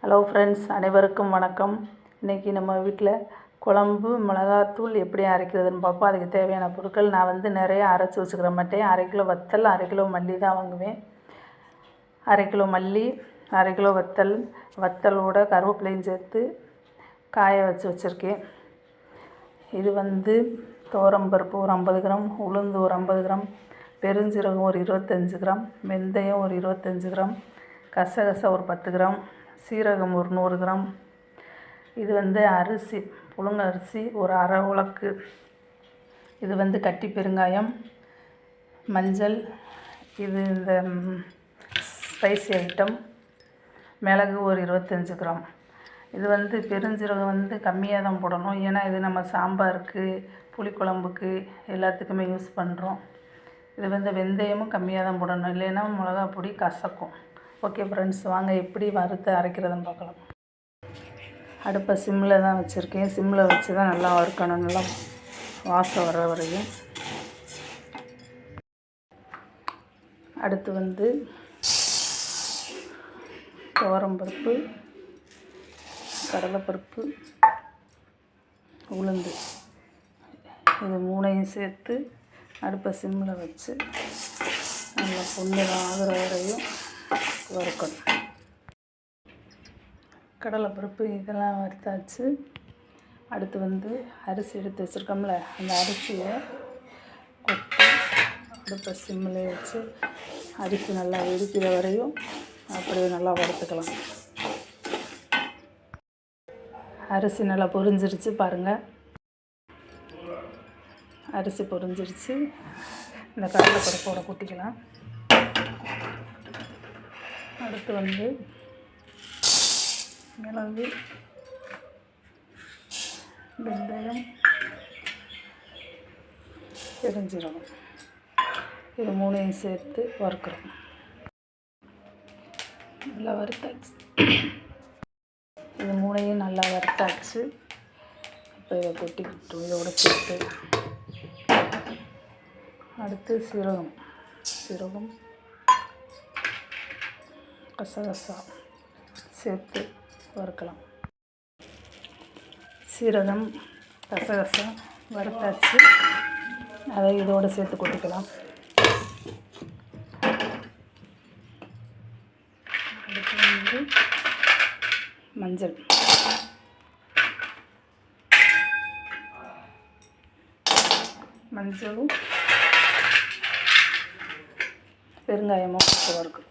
Hello friends, அனைவருக்கும் வணக்கம். இன்றைக்கி நம்ம வீட்டில் குழம்பு மிளகாத்தூள் எப்படி அரைக்கிறதுன்னு பார்ப்போம். அதுக்கு தேவையான பொருட்கள் நான் நிறைய அரைச்சி வச்சுக்கிற மாட்டேன். 1/2 கிலோ வத்தல், 1/2 கிலோ மல்லி தான் வாங்குவேன். 1/2 கிலோ மல்லி, 1/2 கிலோ வத்தல், வத்தலோட கருவேப்பிலையும் சேர்த்து காய வச்சுருக்கேன். இது துவரம்பருப்பு ஒரு 50 கிராம், உளுந்து ஒரு 50 கிராம், பெருஞ்சீரகம் ஒரு 25 கிராம், வெந்தயம் ஒரு 25 கிராம், கசகசா ஒரு 10 கிராம், சீரகம் ஒரு 100 கிராம். இது அரிசி, புழுங்க அரிசி ஒரு அரை உலக்கு. இது கட்டி பெருங்காயம், மஞ்சள், இது இந்த ஸ்பைசி ஐட்டம், மிளகு ஒரு 25 கிராம். இது பெருஞ்சீரகம் கம்மியாக தான் போடணும், ஏன்னா இது நம்ம சாம்பாருக்கு, புளிக்குழம்புக்கு எல்லாத்துக்குமே யூஸ் பண்ணுறோம். இது வெந்தயமும் கம்மியாக தான் போடணும், இல்லைன்னா மிளகா பொடி கசக்கும். ஓகே ஃப்ரெண்ட்ஸ், வாங்க எப்படி வறுத்து அரைக்கிறதுன்னு பார்க்கலாம். அடுப்பை சிம்மில் தான் வச்சுருக்கேன். சிம்மில் வச்சு தான் நல்லா வறுக்கணும், நல்லா வாசம் வர வரையும். அடுத்து துவரம்பருப்பு, கடலைப்பருப்பு, உளுந்து, இது மூணையும் சேர்த்து அடுப்பை சிம்மில் வச்சு நல்லா பொன்னிறம் ஆகிற வரையும் வறுக்கணும். கடலைப்பருப்பு இதெல்லாம் வறுத்தாச்சு. அடுத்து அரிசி எடுத்து வச்சுருக்கோம்ல, அந்த அரிசியை கொட்டி அடுப்பை சிம்மில் வச்சு அரிசி நல்லா வெடிக்கிற வரையும் அப்படியே நல்லா வறுத்துக்கலாம். அரிசி நல்லா பொரிஞ்சிருச்சு பாருங்கள். அரிசி பொரிஞ்சிருச்சு. இந்த கடலைப்பருப்போட கொட்டிக்கலாம். அடுத்து மிளகு, வெந்தயம், பெருஞ்சீரகம், இது மூணையும் சேர்த்து வறுக்கிறோம். நல்லா வறுத்தாச்சு. இது மூணையும் நல்லா வறுத்தாச்சு. இப்போ இதை கொட்டிக்கிட்டோம் இதோட சேர்த்து. அடுத்து சீரகம், கசகசா சேர்த்து வறுக்கலாம். சீரகம், கசகசா வறுத்தாச்சு. அதை இதோடு சேர்த்து கொட்டிக்கலாம். அடுத்து மஞ்சளும் பெருங்காயமும் போட்டு வறுக்கணும்.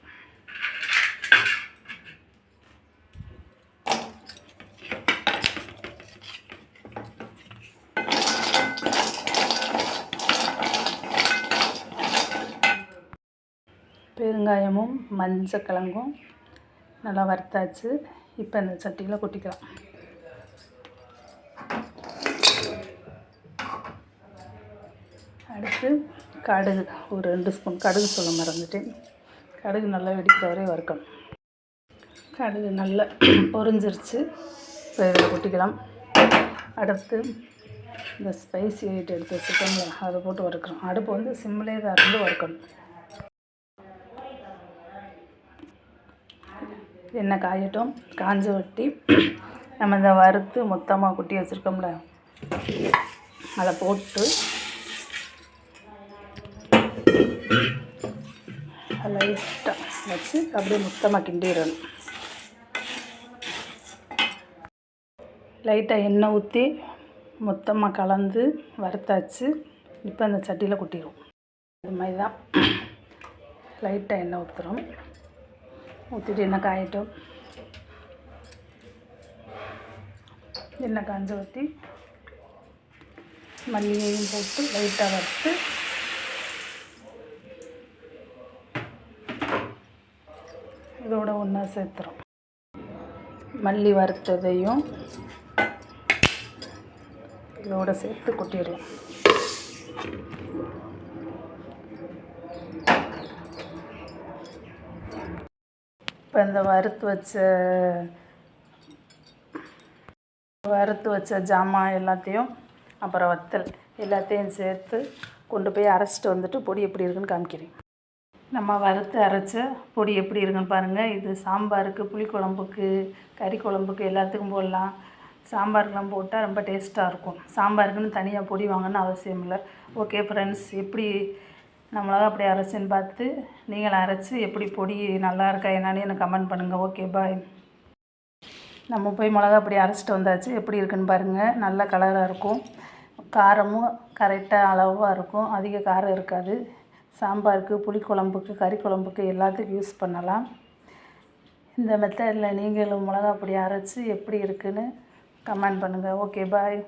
பெருங்காயமும் மஞ்சக்கிழங்கும் நல்லா வறுத்தாச்சு. இப்போ இந்த சட்டியில் கொட்டிக்கலாம். அடுத்து கடுகு ஒரு 2 ஸ்பூன் கடுகு சொல்ல மறந்துட்டேன். கடுகு நல்லா வெடிக்கிற வரை வறுக்கணும். கடுகு நல்லா பொரிஞ்சிருச்சு. இப்போ இதில் கொட்டிக்கலாம். அடுத்து இந்த ஸ்பைசி ஐட்டம் எடுத்து வச்சுக்கோங்களேன், அதை போட்டு வறுக்கிறோம். அடுப்பு சிம்மிலே தான் இருந்து வறுக்கணும். எண்ணெய் காயட்டும். காஞ்ச வட்டி நம்ம இந்த வறுத்து மொத்தமாக கொட்டி வச்சுருக்கோம்ல, அதை போட்டு லைட்டாக வச்சு அப்படியே மொத்தமாக கிண்டிடணும். லைட்டாக எண்ணெய் ஊற்றி மொத்தமாக கலந்து வறுத்தாச்சு. இப்போ அந்த சட்டியில் கொட்டிடுவோம். இது மாதிரி தான் லைட்டாக எண்ணெய் ஊற்றுறோம். ஊற்றிட்டு எண்ணெய் காயட்டும். எண்ணெய் காஞ்ச ஊற்றி மல்லியையும் போட்டு லைட்டாக வறுத்து இதோட ஒன்றா சேர்த்துறோம். மல்லி வறுத்ததையும் இதோட சேர்த்து கொட்டிடலாம். இப்போ இந்த வறுத்து வச்ச ஜாமான் எல்லாத்தையும், அப்புறம் வத்தல் எல்லாத்தையும் சேர்த்து கொண்டு போய் அரைச்சிட்டு வந்துட்டு பொடி எப்படி இருக்குன்னு காமிக்கிறேன். நம்ம வறுத்து அரைச்ச பொடி எப்படி இருக்குன்னு பாருங்கள். இது சாம்பாருக்கு, புளிக்குழம்புக்கு, கறி குழம்புக்கு எல்லாத்துக்கும் போடலாம். சாம்பாருக்கெலாம் போட்டால் ரொம்ப டேஸ்ட்டாக இருக்கும். சாம்பாருக்குன்னு தனியாக பொடி வாங்கணும்னு அவசியம் இல்லை. ஓகே ஃப்ரெண்ட்ஸ், எப்படி நம்மளாக அப்படி அரைச்சின்னு பார்த்து நீங்களும் அரைச்சி எப்படி பொடி நல்லா இருக்கா என்னான்னு எனக்கு கமெண்ட் பண்ணுங்கள். Okay bye. நம்ம போய் மிளகா அப்படி அரைச்சிட்டு வந்தாச்சு. எப்படி இருக்குன்னு பாருங்கள். நல்ல கலராக இருக்கும். காரமும் கரெக்டாக அளவாக இருக்கும். அதிக காரம் இருக்காது. சாம்பாருக்கு, புளிக்குழம்புக்கு, கறி குழம்புக்கு எல்லாத்துக்கும் யூஸ் பண்ணலாம். இந்த மெத்தடில் நீங்களும் மிளகா பொடி அரைச்சி எப்படி இருக்குன்னு கமெண்ட் பண்ணுங்கள். Okay bye.